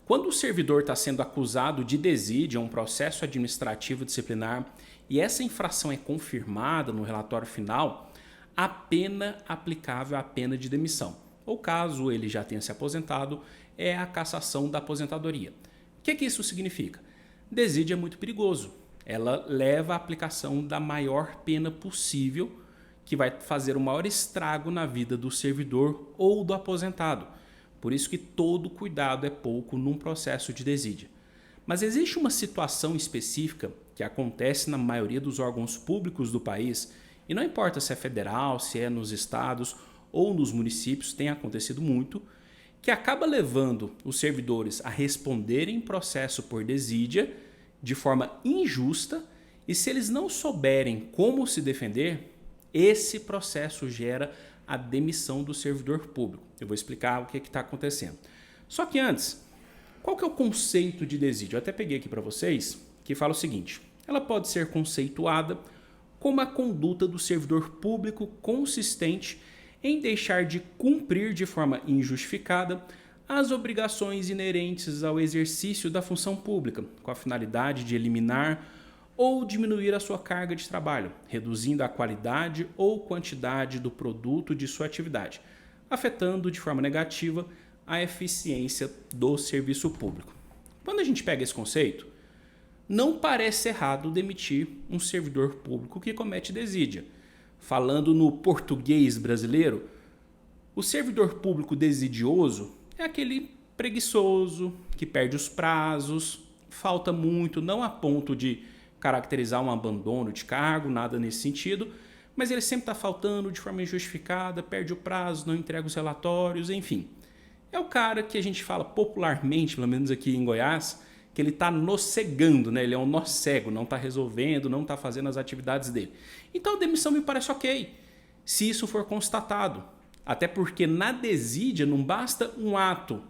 Quando o servidor está sendo acusado de desídia, um processo administrativo disciplinar, e essa infração é confirmada no relatório final, a pena aplicável é a pena de demissão. Ou caso ele já tenha se aposentado, é a cassação da aposentadoria. O que isso significa? Desídia é muito perigoso. Ela leva à aplicação da maior pena possível, que vai fazer o maior estrago na vida do servidor ou do aposentado. Por isso que todo cuidado é pouco num processo de desídia. Mas existe uma situação específica que acontece na maioria dos órgãos públicos do país, e não importa se é federal, se é nos estados ou nos municípios, tem acontecido muito, que acaba levando os servidores a responderem processo por desídia de forma injusta, e se eles não souberem como se defender, esse processo gera a demissão do servidor público. Eu vou explicar o que está acontecendo. Só que antes, qual que é o conceito de desídia? Eu até peguei aqui para vocês, que fala o seguinte: ela pode ser conceituada como a conduta do servidor público consistente em deixar de cumprir de forma injustificada as obrigações inerentes ao exercício da função pública, com a finalidade de eliminar ou diminuir a sua carga de trabalho, reduzindo a qualidade ou quantidade do produto de sua atividade, afetando de forma negativa a eficiência do serviço público. Quando a gente pega esse conceito, não parece errado demitir um servidor público que comete desídia. Falando no português brasileiro, o servidor público desidioso é aquele preguiçoso, que perde os prazos, falta muito, não a ponto de caracterizar um abandono de cargo, nada nesse sentido, mas ele sempre está faltando de forma injustificada, perde o prazo, não entrega os relatórios, enfim. É o cara que a gente fala popularmente, pelo menos aqui em Goiás, que ele está nocegando, né? Ele é um nó cego, não está resolvendo, não está fazendo as atividades dele. Então a demissão me parece ok, se isso for constatado. Até porque na desídia não basta um ato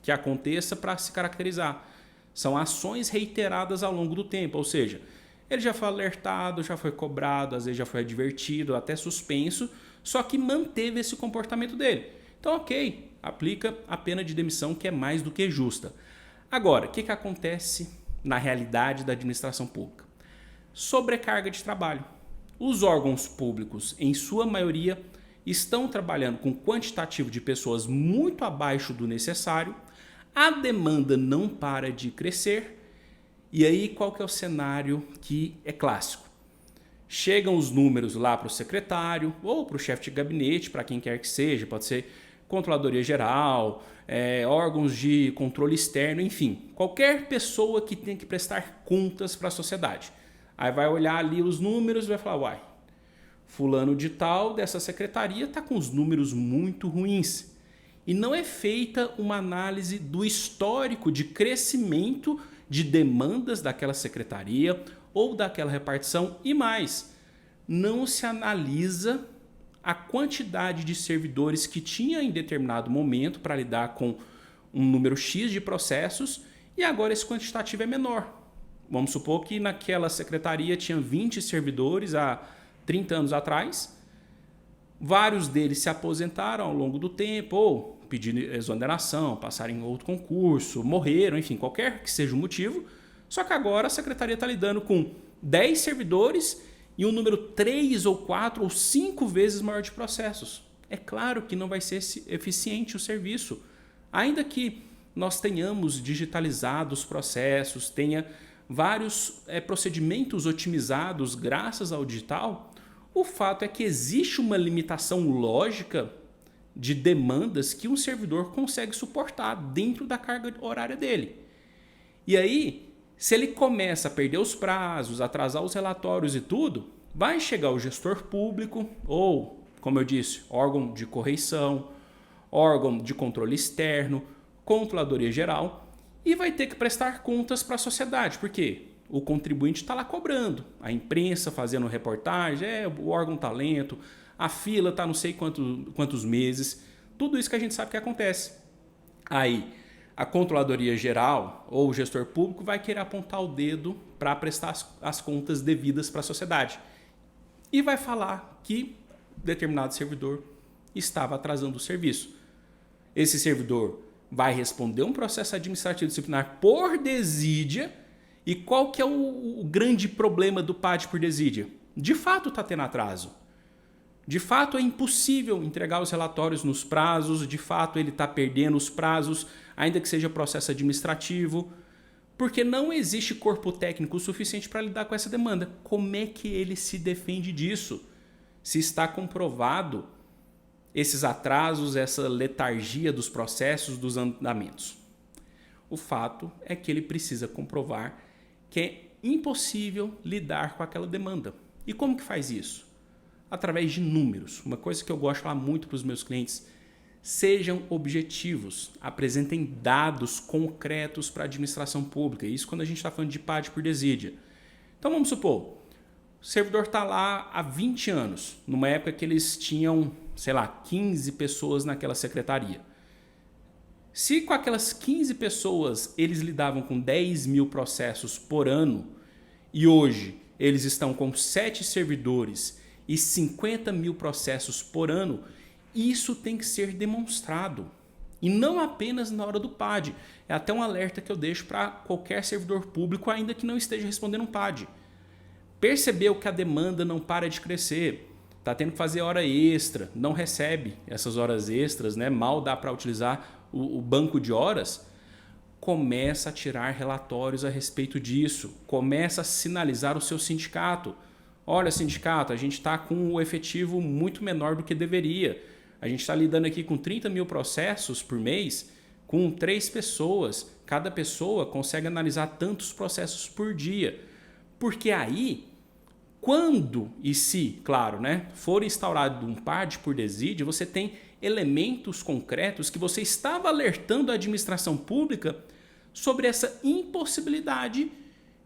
que aconteça para se caracterizar. São ações reiteradas ao longo do tempo, ou seja, ele já foi alertado, já foi cobrado, às vezes já foi advertido, até suspenso, só que manteve esse comportamento dele. Então ok, aplica a pena de demissão, que é mais do que justa. Agora, o que acontece na realidade da administração pública? Sobrecarga de trabalho. Os órgãos públicos, em sua maioria, estão trabalhando com quantitativo de pessoas muito abaixo do necessário, a demanda não para de crescer, e aí qual que é o cenário que é clássico? Chegam os números lá para o secretário ou para o chefe de gabinete, para quem quer que seja, pode ser Controladoria Geral, órgãos de controle externo, enfim, qualquer pessoa que tenha que prestar contas para a sociedade. Aí vai olhar ali os números e vai falar, uai, fulano de tal dessa secretaria está com os números muito ruins. E não é feita uma análise do histórico de crescimento de demandas daquela secretaria ou daquela repartição e mais. Não se analisa a quantidade de servidores que tinha em determinado momento para lidar com um número X de processos e agora esse quantitativo é menor. Vamos supor que naquela secretaria tinha 20 servidores há 30 anos atrás, vários deles se aposentaram ao longo do tempo ou pediram exoneração, passaram em outro concurso, morreram, enfim, qualquer que seja o motivo, só que agora a secretaria está lidando com 10 servidores e um número 3 ou 4 ou 5 vezes maior de processos. É claro que não vai ser eficiente o serviço. Ainda que nós tenhamos digitalizado os processos, tenha vários procedimentos otimizados graças ao digital, o fato é que existe uma limitação lógica de demandas que um servidor consegue suportar dentro da carga horária dele. E aí, se ele começa a perder os prazos, atrasar os relatórios e tudo, vai chegar o gestor público ou, como eu disse, órgão de correição, órgão de controle externo, Controladoria Geral e vai ter que prestar contas para a sociedade. Por quê? O contribuinte está lá cobrando, a imprensa fazendo reportagem, o órgão está lento, a fila está não sei quantos meses, tudo isso que a gente sabe que acontece. Aí, a Controladoria Geral ou o gestor público vai querer apontar o dedo para prestar as contas devidas para a sociedade. E vai falar que determinado servidor estava atrasando o serviço. Esse servidor vai responder um processo administrativo disciplinar por desídia. E qual que é o grande problema do PAD por desídia? De fato está tendo atraso. De fato é impossível entregar os relatórios nos prazos, de fato ele está perdendo os prazos, ainda que seja processo administrativo, porque não existe corpo técnico suficiente para lidar com essa demanda. Como é que ele se defende disso? Se está comprovado esses atrasos, essa letargia dos processos, dos andamentos. O fato é que ele precisa comprovar que é impossível lidar com aquela demanda. E como que faz isso? Através de números. Uma coisa que eu gosto de falar muito para os meus clientes: sejam objetivos, apresentem dados concretos para a administração pública. Isso quando a gente está falando de PAD por desídia. Então vamos supor, o servidor está lá há 20 anos, numa época que eles tinham, sei lá, 15 pessoas naquela secretaria. Se com aquelas 15 pessoas eles lidavam com 10 mil processos por ano e hoje eles estão com 7 servidores e 50 mil processos por ano, isso tem que ser demonstrado. E não apenas na hora do PAD. É até um alerta que eu deixo para qualquer servidor público, ainda que não esteja respondendo um PAD. Percebeu que a demanda não para de crescer, está tendo que fazer hora extra, não recebe essas horas extras, né? Mal dá para utilizar o banco de horas, começa a tirar relatórios a respeito disso, começa a sinalizar o seu sindicato. Olha, sindicato, a gente está com o efetivo muito menor do que deveria. A gente está lidando aqui com 30 mil processos por mês, com 3 pessoas. Cada pessoa consegue analisar tantos processos por dia. Porque aí, quando e se, claro, né, for instaurado um PAD por desídia, você tem elementos concretos que você estava alertando a administração pública sobre essa impossibilidade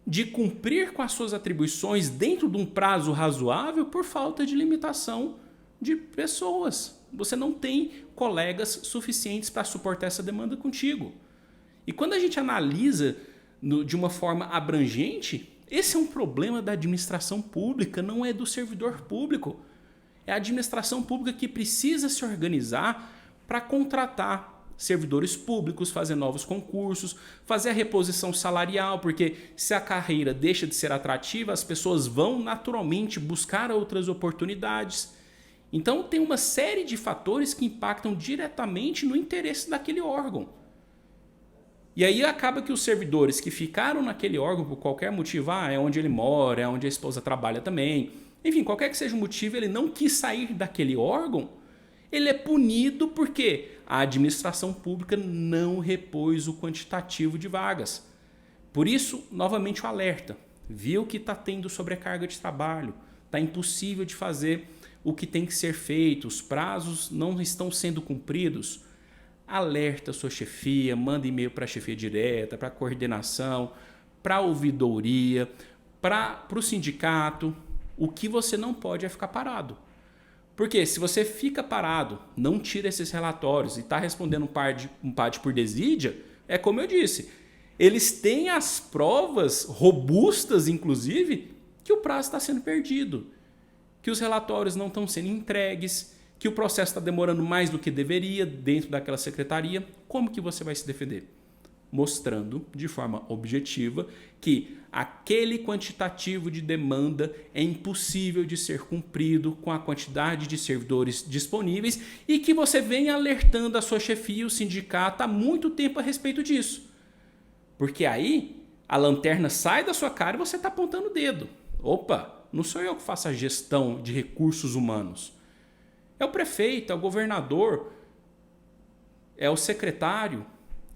de cumprir com as suas atribuições dentro de um prazo razoável por falta de limitação de pessoas. Você não tem colegas suficientes para suportar essa demanda contigo. E quando a gente analisa de uma forma abrangente, esse é um problema da administração pública, não é do servidor público. É a administração pública que precisa se organizar para contratar servidores públicos, fazer novos concursos, fazer a reposição salarial, porque se a carreira deixa de ser atrativa, as pessoas vão naturalmente buscar outras oportunidades. Então tem uma série de fatores que impactam diretamente no interesse daquele órgão. E aí acaba que os servidores que ficaram naquele órgão por qualquer motivo, é onde ele mora, é onde a esposa trabalha também, enfim, qualquer que seja o motivo, ele não quis sair daquele órgão, ele é punido porque a administração pública não repôs o quantitativo de vagas. Por isso, novamente o alerta. Viu que está tendo sobrecarga de trabalho, está impossível de fazer o que tem que ser feito, os prazos não estão sendo cumpridos. Alerta a sua chefia, manda e-mail para a chefia direta, para a coordenação, para a ouvidoria, para o sindicato. O que você não pode é ficar parado. Porque se você fica parado, não tira esses relatórios e está respondendo um PAD por desídia, é como eu disse, eles têm as provas robustas, inclusive, que o prazo está sendo perdido, que os relatórios não estão sendo entregues, que o processo está demorando mais do que deveria dentro daquela secretaria. Como que você vai se defender? Mostrando de forma objetiva que aquele quantitativo de demanda é impossível de ser cumprido com a quantidade de servidores disponíveis e que você vem alertando a sua chefia e o sindicato há muito tempo a respeito disso. Porque aí a lanterna sai da sua cara e você está apontando o dedo. Opa, não sou eu que faço a gestão de recursos humanos. É o prefeito, é o governador, é o secretário.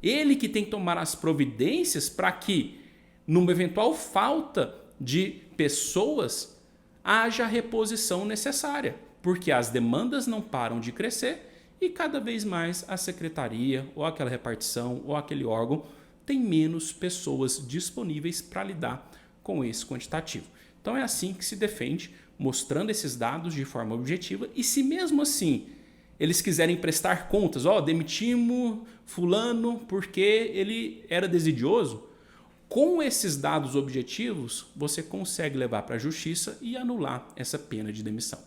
Ele que tem que tomar as providências para que, numa eventual falta de pessoas, haja a reposição necessária. Porque as demandas não param de crescer e cada vez mais a secretaria, ou aquela repartição, ou aquele órgão tem menos pessoas disponíveis para lidar com esse quantitativo. Então é assim que se defende, mostrando esses dados de forma objetiva. E se mesmo assim eles quiserem prestar contas, demitimos fulano porque ele era desidioso, com esses dados objetivos você consegue levar para a justiça e anular essa pena de demissão.